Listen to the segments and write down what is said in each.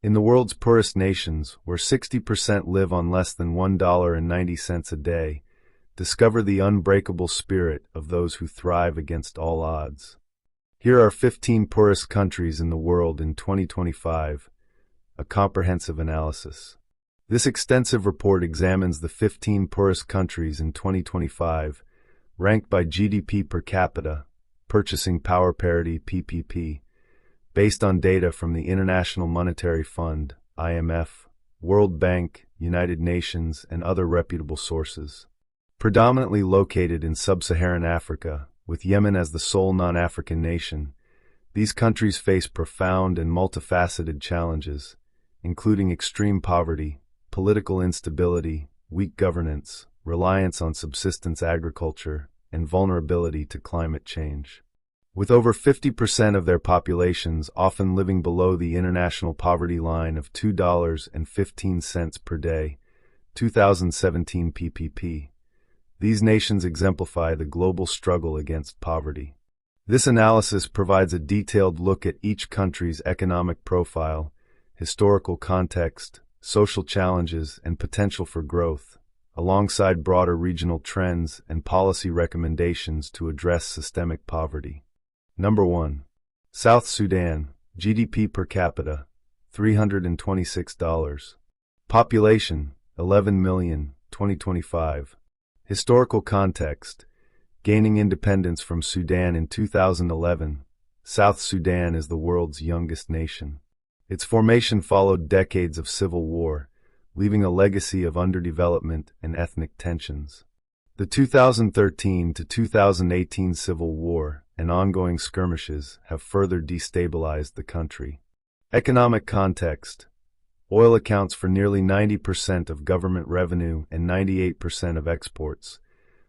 In the world's poorest nations, where 60% live on less than $1.90 a day, discover the unbreakable spirit of those who thrive against all odds. Here are 15 poorest countries in the world in 2025, a comprehensive analysis. This extensive report examines the 15 poorest countries in 2025, ranked by GDP per capita, purchasing power parity (PPP), based on data from the International Monetary Fund (IMF), World Bank, United Nations, and other reputable sources. Predominantly located in sub-Saharan Africa, with Yemen as the sole non-African nation, these countries face profound and multifaceted challenges, including extreme poverty, political instability, weak governance, reliance on subsistence agriculture, and vulnerability to climate change. With over 50% of their populations often living below the international poverty line of $2.15 per day, 2017 PPP, these nations exemplify the global struggle against poverty. This analysis provides a detailed look at each country's economic profile, historical context, social challenges, and potential for growth, alongside broader regional trends and policy recommendations to address systemic poverty. Number 1. South Sudan, GDP per capita, $326. Population, 11 million, 2025. Historical context. Gaining independence from Sudan in 2011, South Sudan is the world's youngest nation. Its formation followed decades of civil war, leaving a legacy of underdevelopment and ethnic tensions. The 2013 to 2018 civil war and ongoing skirmishes have further destabilized the country. Economic context. Oil accounts for nearly 90% of government revenue and 98% of exports,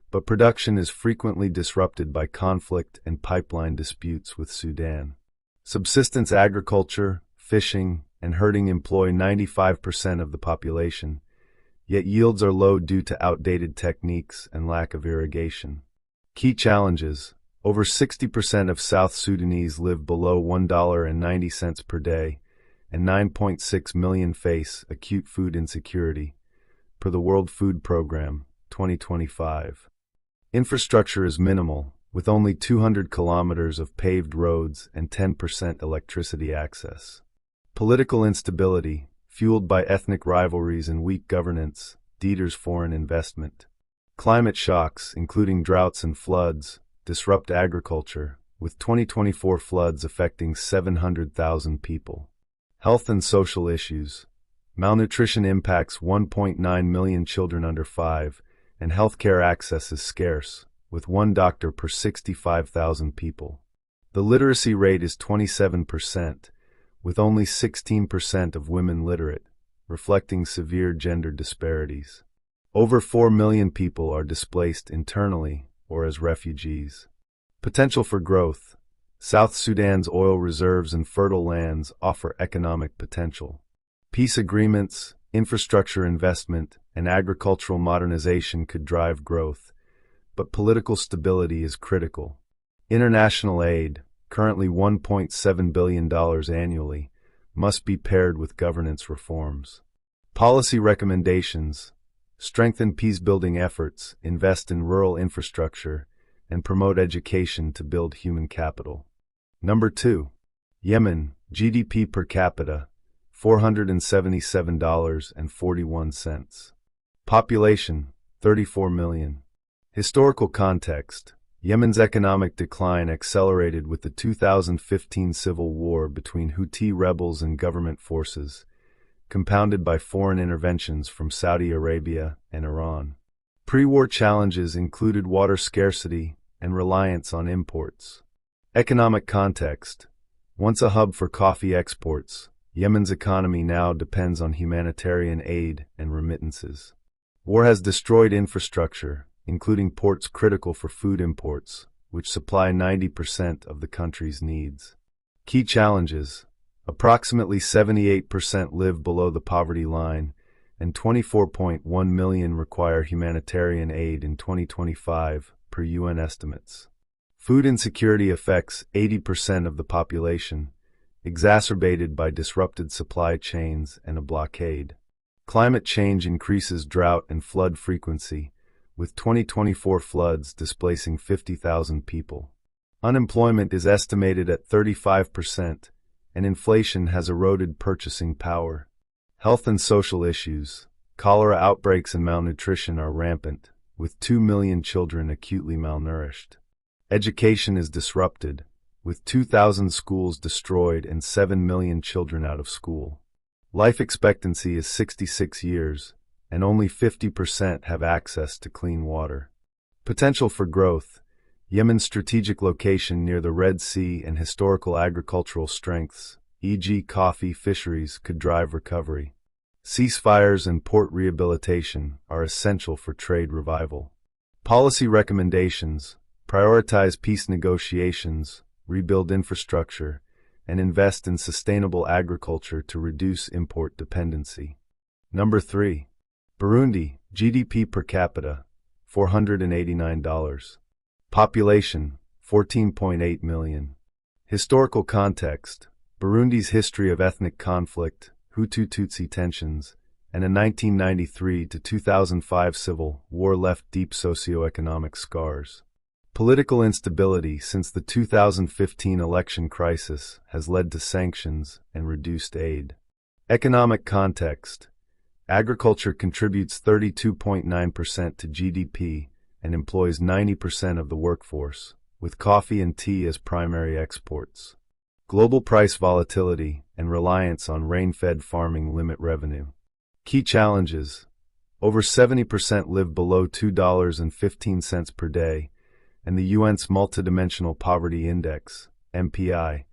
but production is frequently disrupted by conflict and pipeline disputes with Sudan. Subsistence agriculture, fishing, and herding employ 95% of the population, yet yields are low due to outdated techniques and lack of irrigation. Key challenges. Over 60% of South Sudanese live below $1.90 per day, and 9.6 million face acute food insecurity, per the World Food Programme, 2025. Infrastructure is minimal, with only 200 kilometers of paved roads and 10% electricity access. Political instability, fueled by ethnic rivalries and weak governance, deters foreign investment. Climate shocks, including droughts and floods, disrupt agriculture, with 2024 floods affecting 700,000 people. Health and social issues. Malnutrition impacts 1.9 million children under 5, and healthcare access is scarce, with one doctor per 65,000 people. The literacy rate is 27%, with only 16% of women literate, reflecting severe gender disparities. Over 4 million people are displaced internally or as refugees. Potential for growth. South Sudan's oil reserves and fertile lands offer economic potential. Peace agreements, infrastructure investment, and agricultural modernization could drive growth, but political stability is critical. International aid, currently $1.7 billion annually, must be paired with governance reforms. Policy recommendations. Strengthen peace-building efforts, invest in rural infrastructure, and promote education to build human capital. Number 2. Yemen, GDP per capita, $477.41. Population, 34 million. Historical context. Yemen's economic decline accelerated with the 2015 civil war between Houthi rebels and government forces, compounded by foreign interventions from Saudi Arabia and Iran. Pre-war challenges included water scarcity and reliance on imports. Economic context. Once a hub for coffee exports, Yemen's economy now depends on humanitarian aid and remittances. War has destroyed infrastructure, including ports critical for food imports, which supply 90% of the country's needs. Key challenges. Approximately 78% live below the poverty line, and 24.1 million require humanitarian aid in 2025, per UN estimates. Food insecurity affects 80% of the population, exacerbated by disrupted supply chains and a blockade. Climate change increases drought and flood frequency, with 2024 floods displacing 50,000 people. Unemployment is estimated at 35%, and inflation has eroded purchasing power. Health and social issues. Cholera outbreaks and malnutrition are rampant, with 2 million children acutely malnourished. Education is disrupted, with 2,000 schools destroyed and 7 million children out of school. Life expectancy is 66 years, and only 50% have access to clean water. Potential for growth. Yemen's strategic location near the Red Sea and historical agricultural strengths, e.g. coffee fisheries, could drive recovery. Ceasefires and port rehabilitation are essential for trade revival. Policy recommendations. Prioritize peace negotiations, rebuild infrastructure, and invest in sustainable agriculture to reduce import dependency. Number 3. Burundi, GDP per capita, $489. Population, 14.8 million. Historical context. Burundi's history of ethnic conflict, Hutu-Tutsi tensions, and a 1993 to 2005 civil war left deep socioeconomic scars. Political instability since the 2015 election crisis has led to sanctions and reduced aid. Economic context. Agriculture contributes 32.9% to GDP and employs 90% of the workforce, with coffee and tea as primary exports. Global price volatility and reliance on rain-fed farming limit revenue. Key challenges. Over 70% live below $2.15 per day, and the UN's Multidimensional Poverty Index, MPI,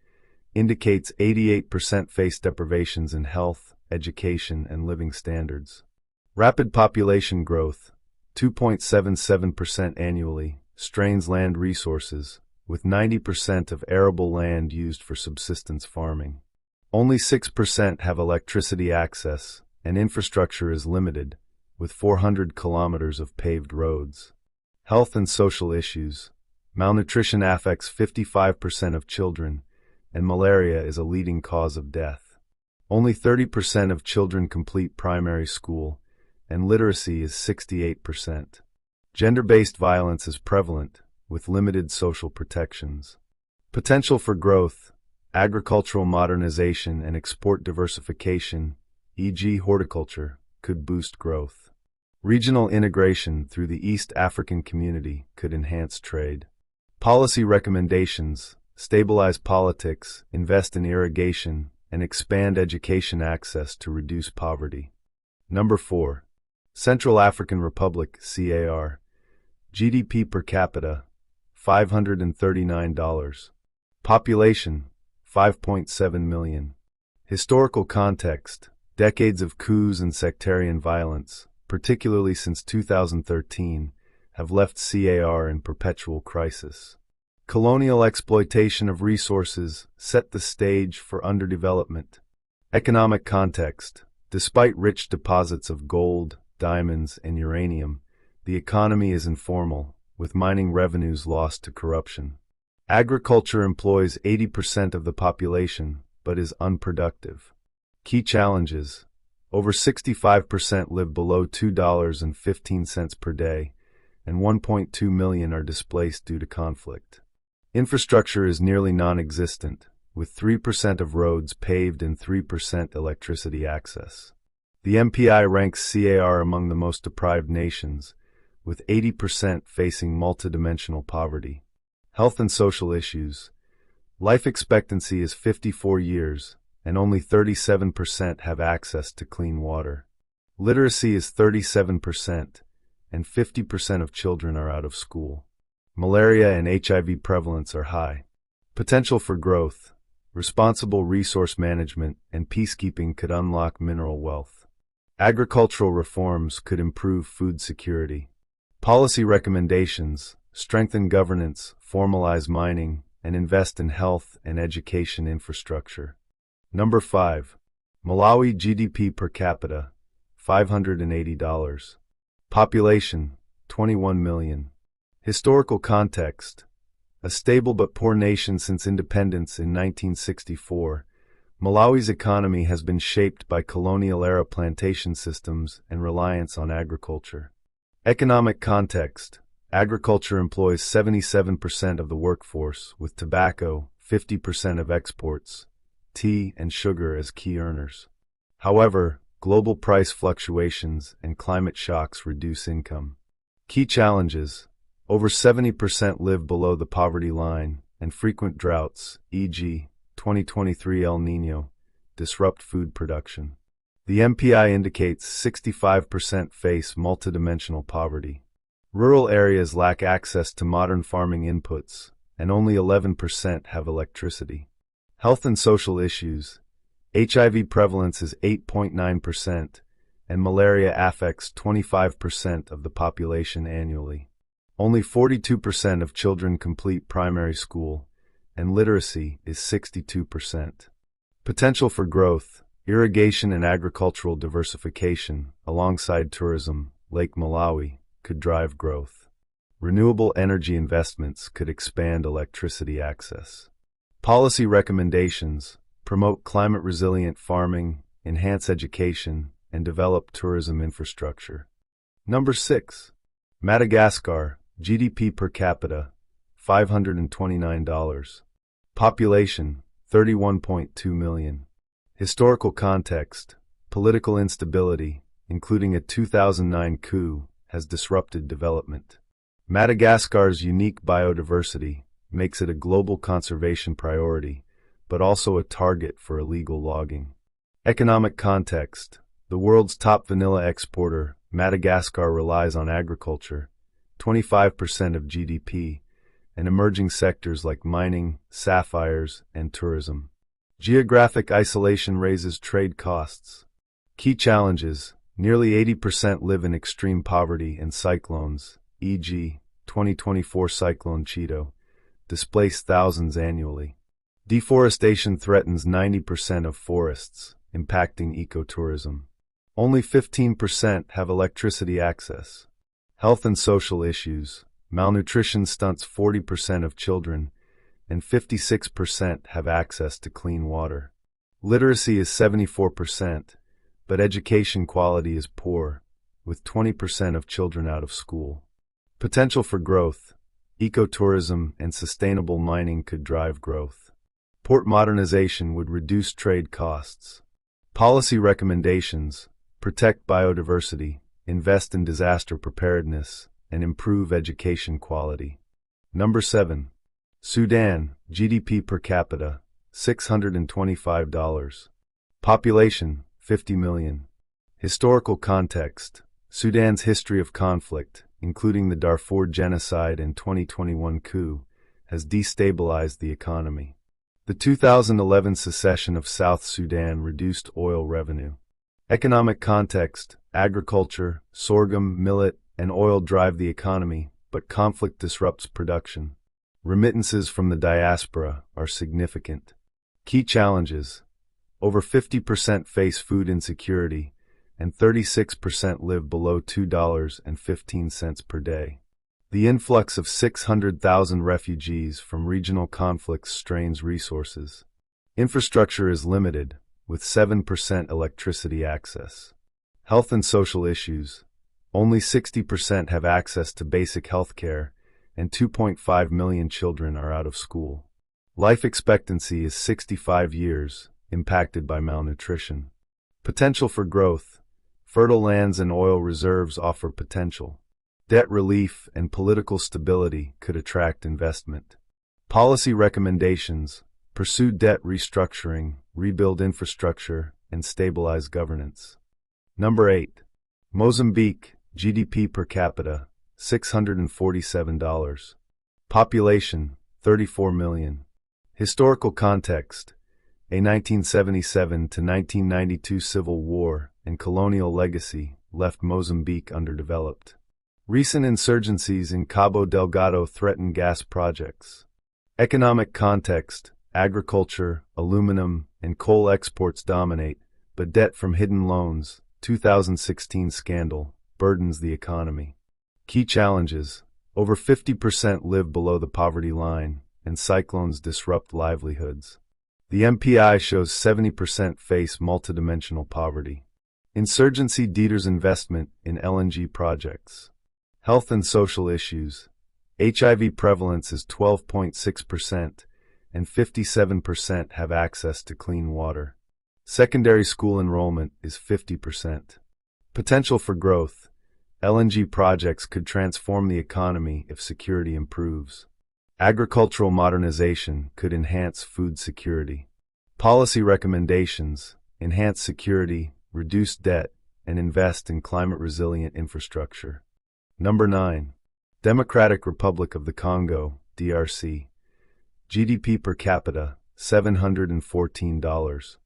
indicates 88% face deprivations in health, education, and living standards. Rapid population growth, 2.77% annually, strains land resources, with 90% of arable land used for subsistence farming. Only 6% have electricity access, and infrastructure is limited, with 400 kilometers of paved roads. Health and social issues. Malnutrition affects 55% of children, and malaria is a leading cause of death. Only 30% of children complete primary school, and literacy is 68%. Gender-based violence is prevalent, with limited social protections. Potential for growth. Agricultural modernization and export diversification, e.g. horticulture, could boost growth. Regional integration through the East African community could enhance trade. Policy recommendations. Stabilize politics, invest in irrigation, and expand education access to reduce poverty. Number 4. Central African Republic, CAR. GDP per capita, $539. Population, 5.7 million. Historical context. Decades of coups and sectarian violence, particularly since 2013, have left CAR in perpetual crisis. Colonial exploitation of resources set the stage for underdevelopment. Economic context. Despite rich deposits of gold, diamonds, and uranium, the economy is informal, with mining revenues lost to corruption. Agriculture employs 80% of the population, but is unproductive. Key challenges. Over 65% live below $2.15 per day, and 1.2 million are displaced due to conflict. Infrastructure is nearly non-existent, with 3% of roads paved and 3% electricity access. The MPI ranks CAR among the most deprived nations, with 80% facing multidimensional poverty. Health and social issues. Life expectancy is 54 years, and only 37% have access to clean water. Literacy is 37%, and 50% of children are out of school. Malaria and HIV prevalence are high. Potential for growth. Responsible resource management and peacekeeping could unlock mineral wealth. Agricultural reforms could improve food security. Policy recommendations. Strengthen governance, formalize mining, and invest in health and education infrastructure. Number 5. Malawi GDP per capita, $580. Population, 21 million. Historical context. A stable but poor nation since independence in 1964, Malawi's economy has been shaped by colonial-era plantation systems and reliance on agriculture. Economic context. Agriculture employs 77% of the workforce, with tobacco, 50% of exports, tea and sugar as key earners. However, global price fluctuations and climate shocks reduce income. Key challenges. Over 70% live below the poverty line, and frequent droughts, e.g., 2023 El Niño, disrupt food production. The MPI indicates 65% face multidimensional poverty. Rural areas lack access to modern farming inputs, and only 11% have electricity. Health and social issues. HIV prevalence is 8.9%, and malaria affects 25% of the population annually. Only 42% of children complete primary school, and literacy is 62%. Potential for growth. Irrigation and agricultural diversification, alongside tourism, Lake Malawi, could drive growth. Renewable energy investments could expand electricity access. Policy recommendations. Promote climate-resilient farming, enhance education, and develop tourism infrastructure. Number 6. Madagascar, GDP per capita, $529. Population, 31.2 million. Historical context. Political instability, including a 2009 coup, has disrupted development. Madagascar's unique biodiversity makes it a global conservation priority, but also a target for illegal logging. Economic context. The world's top vanilla exporter, Madagascar relies on agriculture, 25% of GDP, and emerging sectors like mining, sapphires, and tourism. Geographic isolation raises trade costs. Key challenges. Nearly 80% live in extreme poverty and cyclones, e.g., 2024 Cyclone Cheeto, displace thousands annually. Deforestation threatens 90% of forests, impacting ecotourism. Only 15% have electricity access. Health and social issues. Malnutrition stunts 40% of children, and 56% have access to clean water. Literacy is 74%, but education quality is poor, with 20% of children out of school. Potential for growth. Ecotourism and sustainable mining could drive growth. Port modernization would reduce trade costs. Policy recommendations. Protect biodiversity, invest in disaster preparedness, and improve education quality. Number 7. Sudan, GDP per capita, $625. Population, 50 million. Historical context. Sudan's history of conflict, including the Darfur genocide and 2021 coup, has destabilized the economy. The 2011 secession of South Sudan reduced oil revenue. Economic context. Agriculture, sorghum, millet, and oil drive the economy, but conflict disrupts production. Remittances from the diaspora are significant. Key challenges. Over 50% face food insecurity, and 36% live below $2.15 per day. The influx of 600,000 refugees from regional conflicts strains resources. Infrastructure is limited, with 7% electricity access. Health and social issues. Only 60% have access to basic health care, and 2.5 million children are out of school. Life expectancy is 65 years, impacted by malnutrition. Potential for growth. Fertile lands and oil reserves offer potential. Debt relief and political stability could attract investment. Policy recommendations. Pursue debt restructuring, rebuild infrastructure, and stabilize governance. Number 8. Mozambique, GDP per capita, $647. Population, 34 million. Historical context. A 1977 to 1992 civil war and colonial legacy left Mozambique underdeveloped. Recent insurgencies in Cabo Delgado threaten gas projects. Economic context. Agriculture, aluminum, and coal exports dominate, but debt from hidden loans, 2016 scandal, burdens the economy. Key challenges. Over 50% live below the poverty line, and cyclones disrupt livelihoods. The MPI shows 70% face multidimensional poverty. Insurgency deters investment in LNG projects. Health and social issues. HIV prevalence is 12.6%, and 57% have access to clean water. Secondary school enrollment is 50%. Potential for growth. LNG projects could transform the economy if security improves. Agricultural modernization could enhance food security. Policy recommendations: enhance security, reduce debt, and invest in climate-resilient infrastructure. Number 9. Democratic Republic of the Congo, DRC. GDP per capita, $714.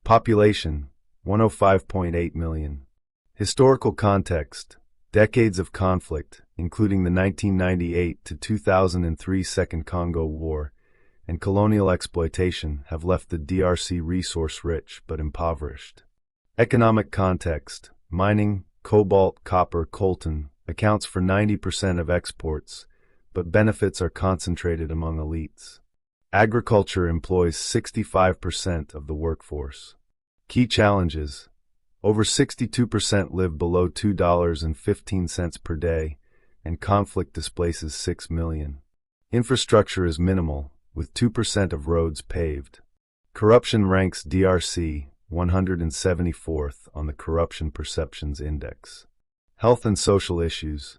Population, 105.8 million. Historical context: decades of conflict, including the 1998 to 2003 Second Congo War, and colonial exploitation have left the DRC resource-rich but impoverished. Economic context: mining, cobalt, copper, coltan, accounts for 90% of exports, but benefits are concentrated among elites. Agriculture employs 65% of the workforce. Key challenges: over 62% live below $2.15 per day, and conflict displaces 6 million. Infrastructure is minimal, with 2% of roads paved. Corruption ranks DRC 174th on the Corruption Perceptions Index. Health and social issues: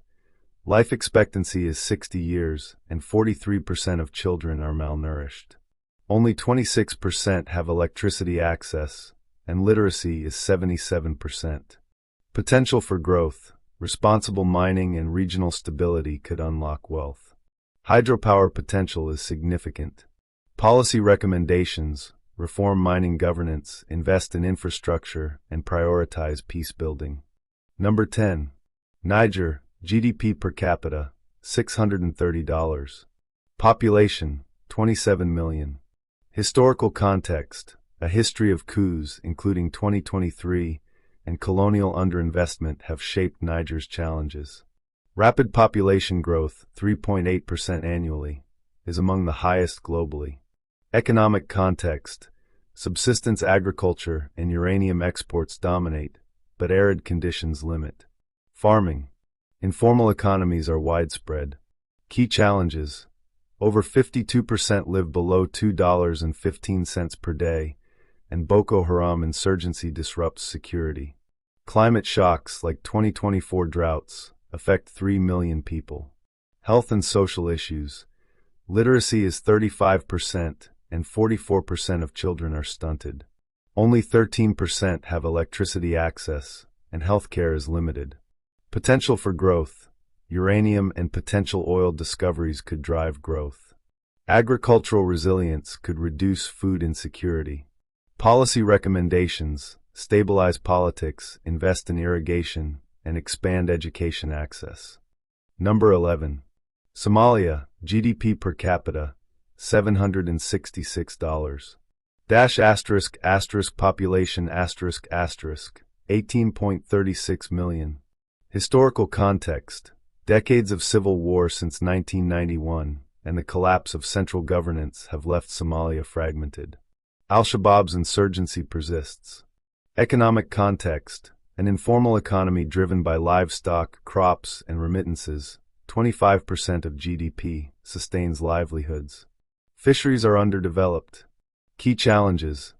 life expectancy is 60 years, and 43% of children are malnourished. Only 26% have electricity access, and literacy is 77%. Potential for growth: responsible mining and regional stability could unlock wealth. Hydropower potential is significant. Policy recommendations: reform mining governance, invest in infrastructure, and prioritize peace building. Number 10. Niger, GDP per capita, $630. Population, 27 million. Historical context: a history of coups, including 2023, and colonial underinvestment have shaped Niger's challenges. Rapid population growth, 3.8% annually, is among the highest globally. Economic context: subsistence agriculture and uranium exports dominate, but arid conditions limit. Farming: informal economies are widespread. Key challenges: over 52% live below $2.15 per day, and Boko Haram insurgency disrupts security. Climate shocks like 2024 droughts affect 3 million people. Health and social issues: literacy is 35%, and 44% of children are stunted. Only 13% have electricity access, and healthcare is limited. Potential for growth: uranium and potential oil discoveries could drive growth. Agricultural resilience could reduce food insecurity. Policy recommendations: stabilize politics, invest in irrigation, and expand education access. Number 11. Somalia, GDP per capita, $766. Population 18.36 million. Historical context: decades of civil war since 1991, and the collapse of central governance have left Somalia fragmented. Al-Shabaab's insurgency persists. Economic context: an informal economy driven by livestock, crops, and remittances, 25% of GDP, sustains livelihoods. Fisheries are underdeveloped. Key challenges: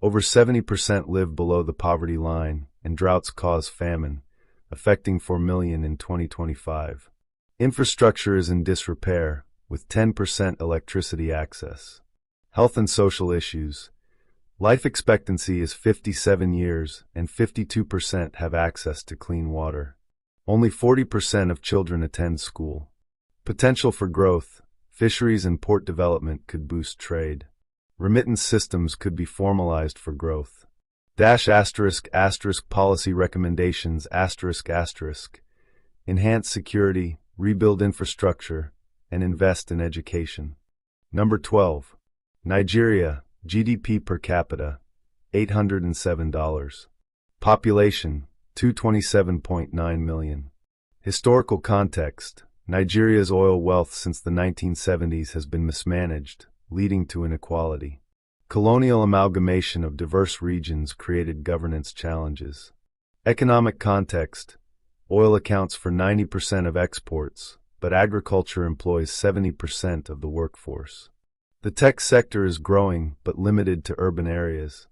over 70% live below the poverty line, and droughts cause famine, affecting 4 million in 2025. Infrastructure is in disrepair, with 10% electricity access. Health and social issues: life expectancy is 57 years, and 52% have access to clean water. Only 40% of children attend school. Potential for growth: fisheries and port development could boost trade. Remittance systems could be formalized for growth. Policy recommendations: enhance security, rebuild infrastructure, and invest in education. Number 12. Nigeria, GDP per capita, $807. Population, 227.9 million. Historical context: Nigeria's oil wealth since the 1970s has been mismanaged, leading to inequality. Colonial amalgamation of diverse regions created governance challenges. Economic context. Oil accounts for 90% of exports, but agriculture employs 70% of the workforce. The tech sector is growing but limited to urban areas.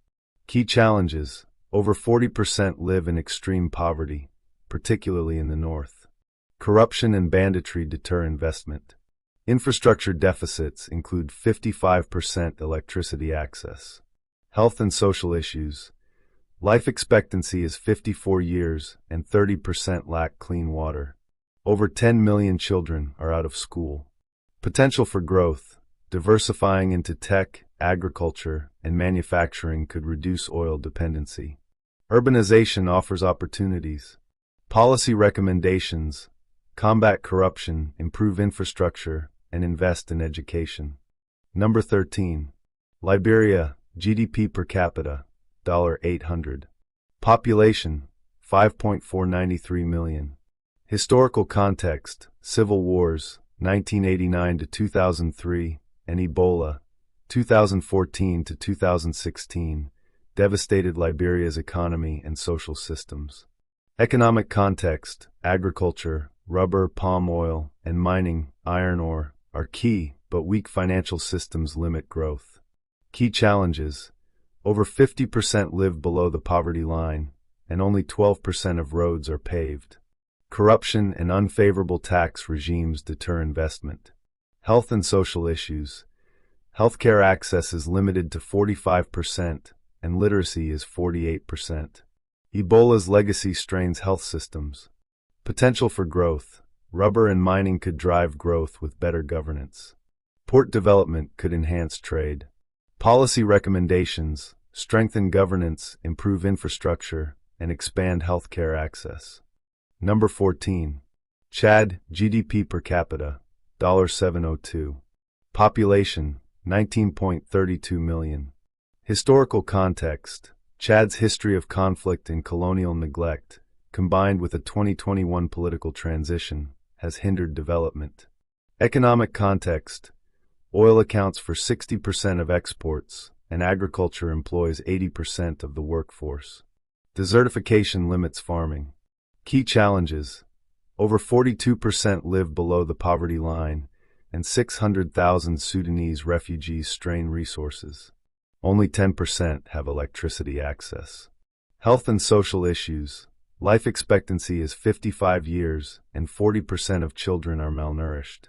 Key challenges. Over 40% live in extreme poverty, particularly in the north. Corruption and banditry deter investment. Infrastructure deficits include 55% electricity access. Health and social issues. Life expectancy is 54 years and 30% lack clean water. Over 10 million children are out of school. Potential for growth. Diversifying into tech, agriculture, and manufacturing could reduce oil dependency. Urbanization offers opportunities. Policy recommendations. Combat corruption, improve infrastructure, and invest in education. Number 13. Liberia, GDP per capita, $800. Population, 5.493 million. Historical context, civil wars, 1989 to 2003, and Ebola, 2014 to 2016, devastated Liberia's economy and social systems. Economic context, agriculture, rubber, palm oil, and mining, iron ore, are key, but weak financial systems limit growth. Key challenges. Over 50% live below the poverty line, and only 12% of roads are paved. Corruption and unfavorable tax regimes deter investment. Health and social issues. Healthcare access is limited to 45%, and literacy is 48%. Ebola's legacy strains health systems. Potential for growth. Rubber and mining could drive growth with better governance. Port development could enhance trade. Policy recommendations. Strengthen governance, improve infrastructure, and expand healthcare access. Number 14. Chad, GDP per capita, $702. Population, 19.32 million. Historical context. Chad's history of conflict and colonial neglect, combined with a 2021 political transition, has hindered development. Economic context. Oil accounts for 60% of exports, and agriculture employs 80% of the workforce. Desertification limits farming. Key challenges. Over 42% live below the poverty line, and 600,000 Sudanese refugees strain resources. Only 10% have electricity access. Health and social issues. Life expectancy is 55 years, and 40% of children are malnourished.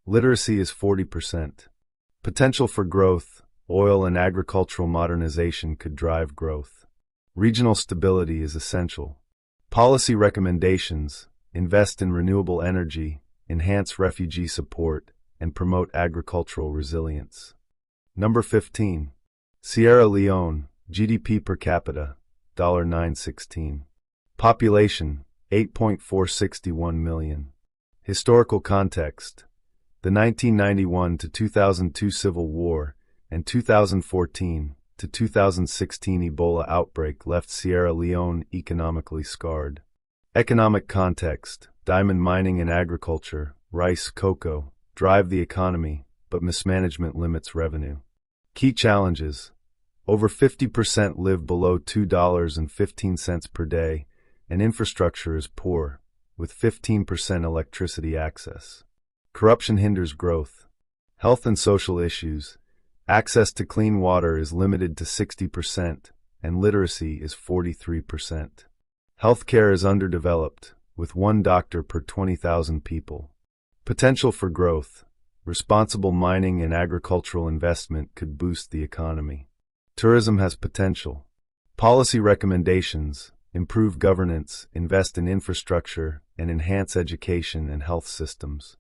Literacy is 40%. Potential for growth. Oil and agricultural modernization could drive growth. Regional stability is essential. Policy recommendations. Invest in renewable energy, enhance refugee support, and promote agricultural resilience. Number 15. Sierra Leone, GDP per capita, $916. Population, 8.461 million. Historical context. The 1991 to 2002 Civil War and 2014 to 2016 Ebola outbreak left Sierra Leone economically scarred. Economic context. Diamond mining and agriculture, rice, cocoa, drive the economy, but mismanagement limits revenue. Key challenges. Over 50% live below $2.15 per day, and infrastructure is poor, with 15% electricity access. Corruption hinders growth. Health and social issues. Access to clean water is limited to 60%, and literacy is 43%. Healthcare is underdeveloped, with one doctor per 20,000 people. Potential for growth. Responsible mining and agricultural investment could boost the economy. Tourism has potential. Policy recommendations. Improve governance, invest in infrastructure, and enhance education and health systems.